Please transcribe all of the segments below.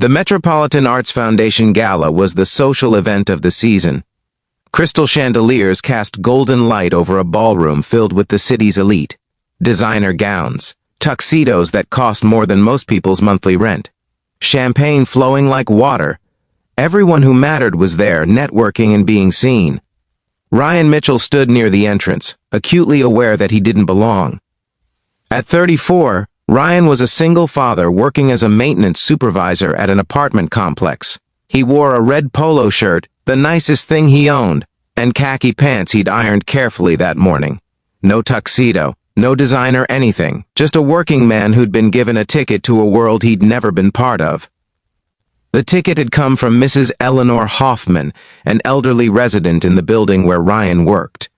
The Metropolitan Arts Foundation Gala was the social event of the season. Crystal chandeliers cast golden light over a ballroom filled with the city's elite. Designer gowns, tuxedos that cost more than most people's monthly rent. Champagne flowing like water. Everyone who mattered was there, networking and being seen. Ryan Mitchell stood near the entrance, acutely aware that he didn't belong. At 34, Ryan was a single father working as a maintenance supervisor at an apartment complex. He wore a red polo shirt, the nicest thing he owned, and khaki pants he'd ironed carefully that morning. No tuxedo, no designer anything, just a working man who'd been given a ticket to a world he'd never been part of. The ticket had come from Mrs. Eleanor Hoffman, an elderly resident in the building where Ryan worked.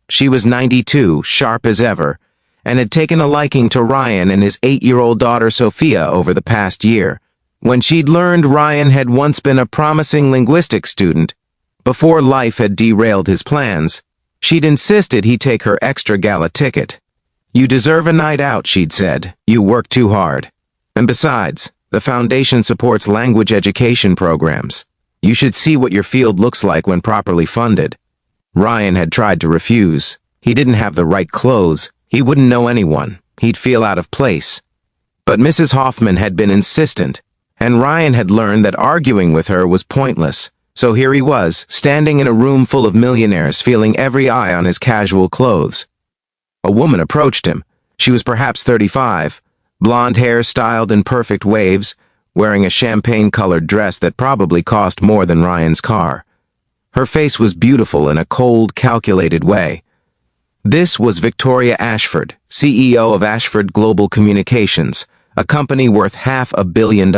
She was 92, sharp as ever, and had taken a liking to Ryan and his 8-year-old daughter Sophia over the past year. When she'd learned Ryan had once been a promising linguistics student, before life had derailed his plans, she'd insisted he take her extra gala ticket. "You deserve a night out," she'd said. "You work too hard. And besides, the foundation supports language education programs. You should see what your field looks like when properly funded." Ryan had tried to refuse. He didn't have the right clothes. He wouldn't know anyone. He'd feel out of place. But Mrs. Hoffman had been insistent, and Ryan had learned that arguing with her was pointless. So here he was, standing in a room full of millionaires, feeling every eye on his casual clothes. A woman approached him. She was perhaps 35, blonde hair styled in perfect waves, wearing a champagne-colored dress that probably cost more than Ryan's car. Her face was beautiful in a cold, calculated way. This was Victoria Ashford, CEO of Ashford Global Communications, a company worth $500 million.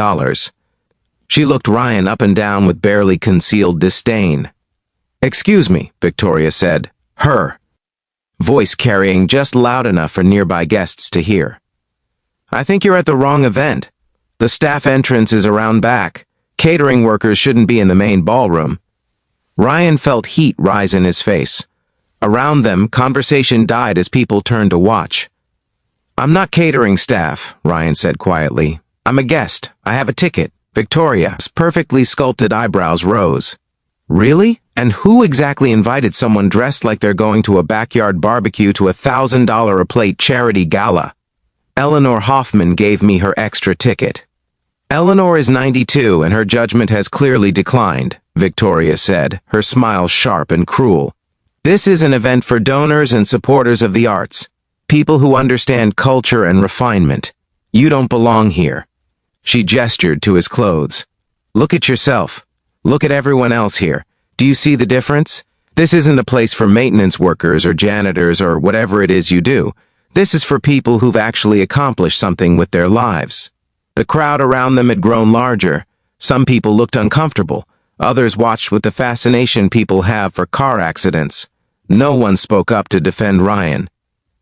She looked Ryan up and down with barely concealed disdain. "Excuse me," Victoria said. "Her," voice carrying just loud enough for nearby guests to hear. "I think you're at the wrong event. The staff entrance is around back. Catering workers shouldn't be in the main ballroom." Ryan felt heat rise in his face. Around them, conversation died as people turned to watch. "I'm not catering staff," Ryan said quietly. "I'm a guest. I have a ticket." Victoria's perfectly sculpted eyebrows rose. "Really? And who exactly invited someone dressed like they're going to a backyard barbecue to a $1,000 a plate charity gala?" "Eleanor Hoffman gave me her extra ticket." "Eleanor is 92 and her judgment has clearly declined," Victoria said, her smile sharp and cruel. "This is an event for donors and supporters of the arts, people who understand culture and refinement. You don't belong here." She gestured to his clothes. "Look at yourself. Look at everyone else here. Do you see the difference? This isn't a place for maintenance workers or janitors or whatever it is you do. This is for people who've actually accomplished something with their lives." The crowd around them had grown larger. Some people looked uncomfortable. Others watched with the fascination people have for car accidents. No one spoke up to defend Ryan.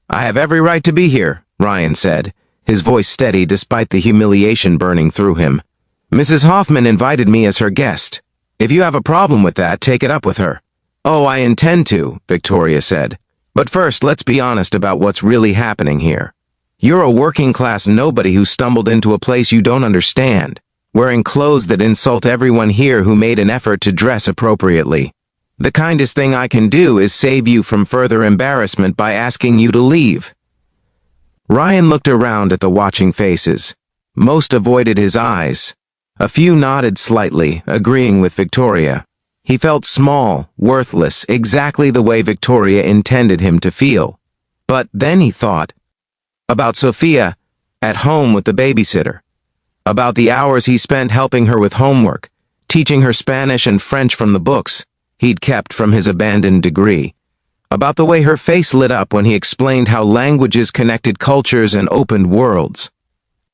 "I have every right to be here," Ryan said, his voice steady despite the humiliation burning through him. "Mrs. Hoffman invited me as her guest. If you have a problem with that, take it up with her." "Oh, I intend to," Victoria said. "But first, let's be honest about what's really happening here. You're a working-class nobody who stumbled into a place you don't understand, wearing clothes that insult everyone here who made an effort to dress appropriately. The kindest thing I can do is save you from further embarrassment by asking you to leave." Ryan looked around at the watching faces. Most avoided his eyes. A few nodded slightly, agreeing with Victoria. He felt small, worthless, exactly the way Victoria intended him to feel. But then he thought about Sophia, at home with the babysitter. About the hours he spent helping her with homework, teaching her Spanish and French from the books he'd kept from his abandoned degree. About the way her face lit up when he explained how languages connected cultures and opened worlds.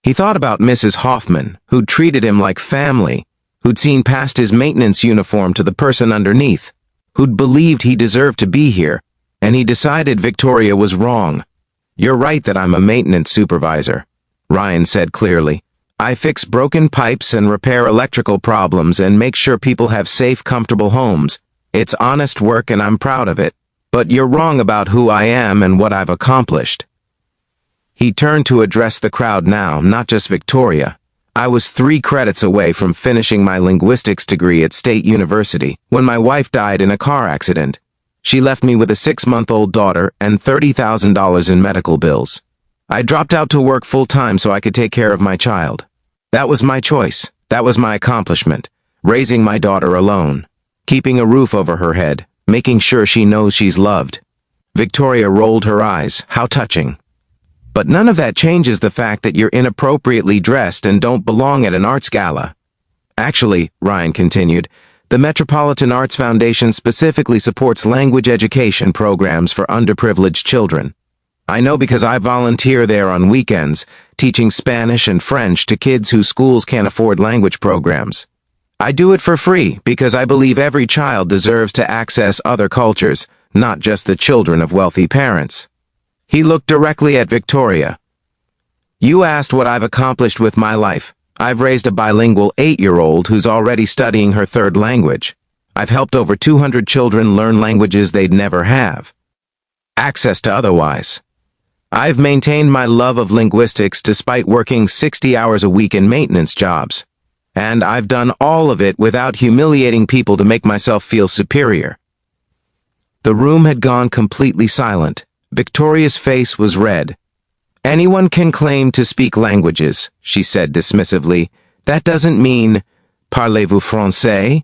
He thought about Mrs. Hoffman, who'd treated him like family, who'd seen past his maintenance uniform to the person underneath, who'd believed he deserved to be here, and he decided Victoria was wrong. "You're right that I'm a maintenance supervisor," Ryan said clearly. "I fix broken pipes and repair electrical problems and make sure people have safe, comfortable homes. It's honest work and I'm proud of it. But you're wrong about who I am and what I've accomplished." He turned to address the crowd now, not just Victoria. I was 3 credits away from finishing my linguistics degree at State University when my wife died in a car accident. She left me with a 6-month-old daughter and $30,000 in medical bills. I dropped out to work full-time so I could take care of my child. That was my choice. That was my accomplishment. Raising my daughter alone. Keeping a roof over her head. Making sure she knows she's loved. Victoria rolled her eyes. How touching. But none of that changes the fact that you're inappropriately dressed and don't belong at an arts gala. Actually, Ryan continued, the Metropolitan Arts Foundation specifically supports language education programs for underprivileged children. I know because I volunteer there on weekends, teaching Spanish and French to kids whose schools can't afford language programs. I do it for free because I believe every child deserves to access other cultures, not just the children of wealthy parents. He looked directly at Victoria. You asked what I've accomplished with my life. I've raised a bilingual 8-year-old who's already studying her 3rd language. I've helped over 200 children learn languages they'd never have access to otherwise. I've maintained my love of linguistics despite working 60 hours a week in maintenance jobs. And I've done all of it without humiliating people to make myself feel superior. The room had gone completely silent. Victoria's face was red. Anyone can claim to speak languages, she said dismissively. That doesn't mean, parlez-vous français?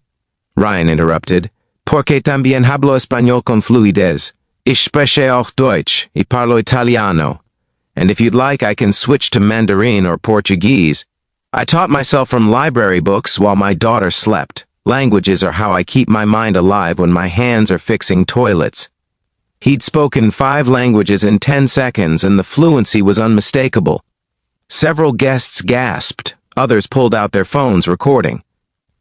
Ryan interrupted. Porque también hablo español con fluidez. Ich spreche auch Deutsch, y parlo italiano. And if you'd like, I can switch to Mandarin or Portuguese. I taught myself from library books while my daughter slept. Languages are how I keep my mind alive when my hands are fixing toilets. He'd spoken 5 languages in 10 seconds and the fluency was unmistakable. Several guests gasped. Others pulled out their phones recording.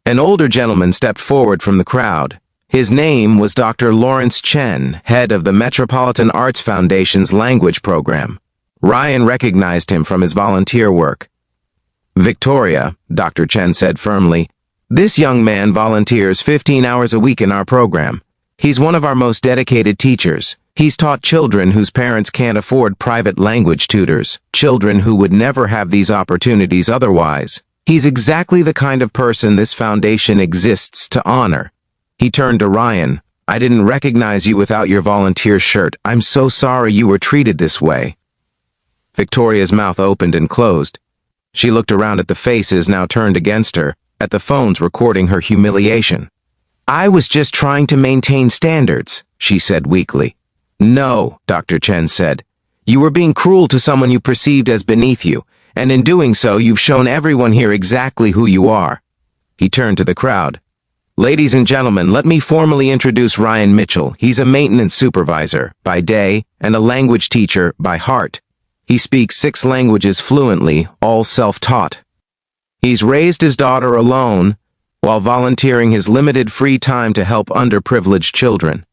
An older gentleman stepped forward from the crowd. His name was Dr. Lawrence Chen, head of the Metropolitan Arts Foundation's language program. Ryan recognized him from his volunteer work. Victoria, Dr. Chen said firmly, this young man volunteers 15 hours a week in our program. He's one of our most dedicated teachers. He's taught children whose parents can't afford private language tutors, children who would never have these opportunities otherwise. He's exactly the kind of person this foundation exists to honor. He turned to Ryan. I didn't recognize you without your volunteer shirt. I'm so sorry you were treated this way. Victoria's mouth opened and closed. She looked around at the faces now turned against her, at the phones recording her humiliation. I was just trying to maintain standards, she said weakly. No, Dr. Chen said. You were being cruel to someone you perceived as beneath you, and in doing so, you've shown everyone here exactly who you are. He turned to the crowd. Ladies and gentlemen, let me formally introduce Ryan Mitchell. He's a maintenance supervisor by day and a language teacher by heart. He speaks 6 languages fluently, all self-taught. He's raised his daughter alone while volunteering his limited free time to help underprivileged children.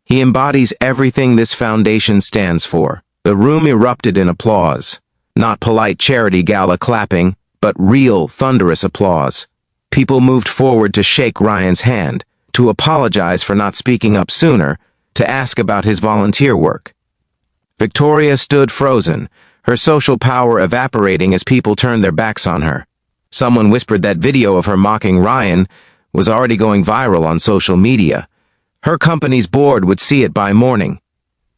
He embodies everything this foundation stands for. The room erupted in applause. Not polite charity gala clapping, but real, thunderous applause. People moved forward to shake Ryan's hand, to apologize for not speaking up sooner, to ask about his volunteer work. Victoria stood frozen, her social power evaporating as people turned their backs on her. Someone whispered that video of her mocking Ryan was already going viral on social media. Her company's board would see it by morning.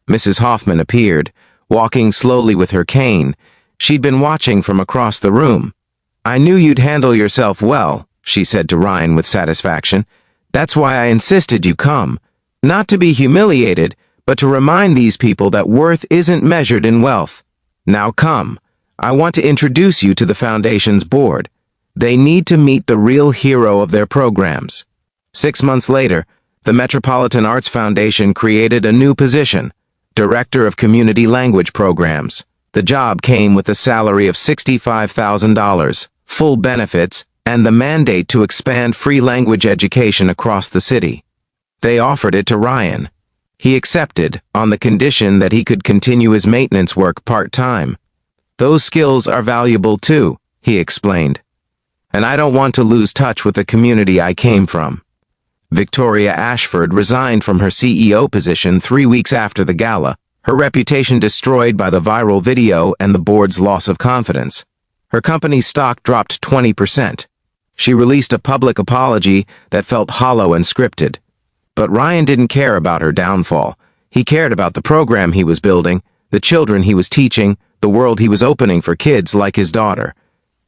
Mrs. Hoffman appeared, walking slowly with her cane. She'd been watching from across the room. I knew you'd handle yourself well, she said to Ryan with satisfaction. That's why I insisted you come. Not to be humiliated, but to remind these people that worth isn't measured in wealth. Now come. I want to introduce you to the Foundation's board. They need to meet the real hero of their programs. 6 months later, the Metropolitan Arts Foundation created a new position, Director of Community Language Programs. The job came with a salary of $65,000, full benefits, and the mandate to expand free language education across the city. They offered it to Ryan. He accepted, on the condition that he could continue his maintenance work part-time. Those skills are valuable too, he explained. And I don't want to lose touch with the community I came from. Victoria Ashford resigned from her CEO position 3 weeks after the gala, her reputation destroyed by the viral video and the board's loss of confidence. Her company's stock dropped 20%. She released a public apology that felt hollow and scripted. But Ryan didn't care about her downfall. He cared about the program he was building, the children he was teaching, the world he was opening for kids like his daughter.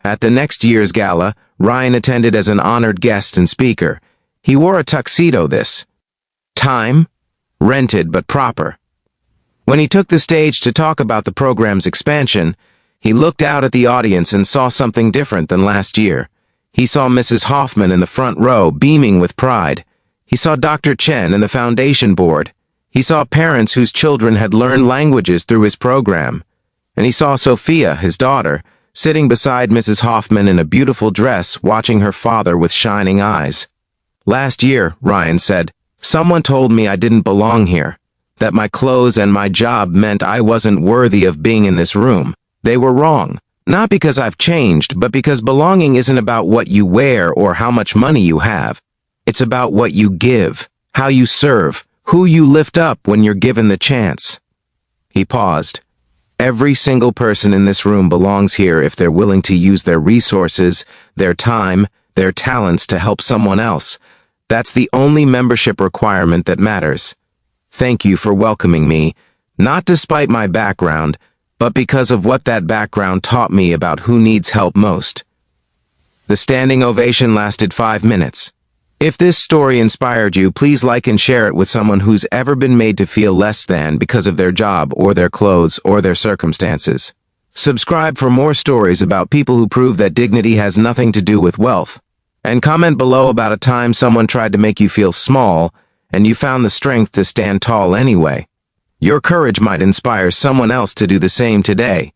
At the next year's gala, Ryan attended as an honored guest and speaker. He wore a tuxedo this time, rented but proper. When he took the stage to talk about the program's expansion, he looked out at the audience and saw something different than last year. He saw Mrs. Hoffman in the front row, beaming with pride. He saw Dr. Chen and the foundation board. He saw parents whose children had learned languages through his program. And he saw Sophia, his daughter, sitting beside Mrs. Hoffman in a beautiful dress, watching her father with shining eyes. Last year, Ryan said, someone told me I didn't belong here, that my clothes and my job meant I wasn't worthy of being in this room. They were wrong. Not because I've changed, but because belonging isn't about what you wear or how much money you have. It's about what you give, how you serve, who you lift up when you're given the chance. He paused. Every single person in this room belongs here if they're willing to use their resources, their time, their talents to help someone else. That's the only membership requirement that matters. Thank you for welcoming me, not despite my background, but because of what that background taught me about who needs help most. The standing ovation lasted 5 minutes. If this story inspired you, please like and share it with someone who's ever been made to feel less than because of their job or their clothes or their circumstances. Subscribe for more stories about people who prove that dignity has nothing to do with wealth. And comment below about a time someone tried to make you feel small and you found the strength to stand tall anyway. Your courage might inspire someone else to do the same today.